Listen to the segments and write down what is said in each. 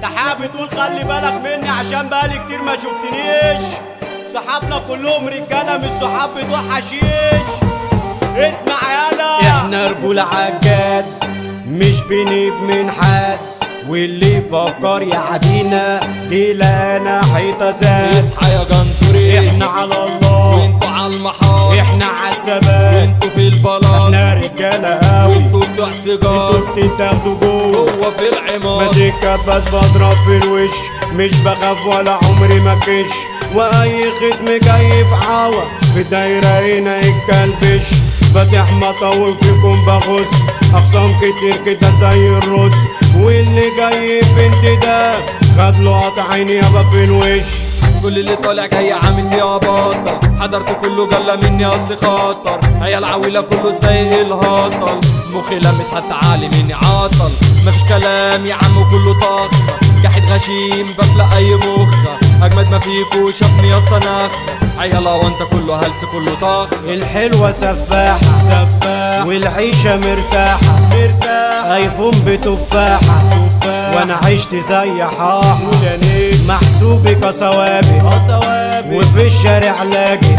تحاب تقول خلي بالك مني عشان بقالي كتير ما شفتنيش. صحابنا كلهم رجاله مش صحاب بتوع حشيش. اسمع يالا، احنا رجولة عجاد مش بنيب من حد، واللي يفكر يعدينا دي لنا حيطة ساد. اصحى يا جنزوري، احنا على الله وانتوا على المحار، احنا عالثبات وانتوا في البلاط، احنا رجالة قوي وانتوا بتوع سيجار، انتوا بتتاخدوا جوه هو في العمار. ماسك كباس بضرب في الوش، مش بخاف ولا عمري ما كش، واي خصم جاي في عوا في الدايرة هنا يتكلبش. فاتح مطاوي فيكم بغص، اخصام كتير كده زي الرز، واللي جاي في انتداب خد له قطع عيني يابا في الوش. كل اللي طالع جاي عامل فيها بطل، حضرته كله جلة مني اصل خطر، عيال عويلة كله زي الهطل، مخي لمس حتى عالي مني عطل، مفيش كلام يا عم كله طخ، جاحد غشيم بفلق اي مخة، اجمد ما فيكو شافني يا اسطى نخة، عيالا وانت كله هلس كله طخ. الحلوة سفاحة والعيشة مرتاحة ايفون بتفاحة وانا عشت زي حاحة، محسوبي كصوابي وفي الشارع لاجي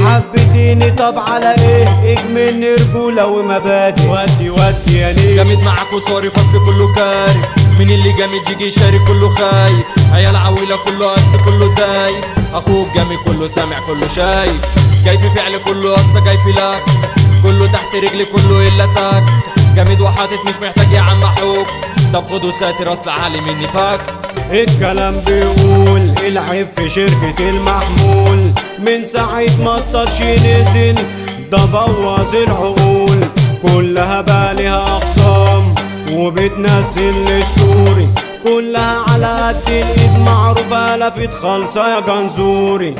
حبتيني طب على ايه؟ اجملني رجولة ومبادئ ودي يا نيل. جامد معاكو صاري فصل كله كارف، مين اللي جامد يجي يشارك كله خايف، عيال عويلة كله هلس كله زايف، اخوك جامد كله سامع كله شايف، جاي في فعل كله اصلا جاي في لك، كله تحت رجلي كله الا سك، جامد وحاطط مش محتاج يا عم حوك، طب خدوا ساتر اصل عالي مني فك. الكلام بيقول العيب في شركة المحمول، من ساعة ما التاتش نزل ده بوظ العقول، كلها بالها اخصام وبتنزل ستوري، كلها على قد الايد معروفة لفت خالصة يا جنزوري.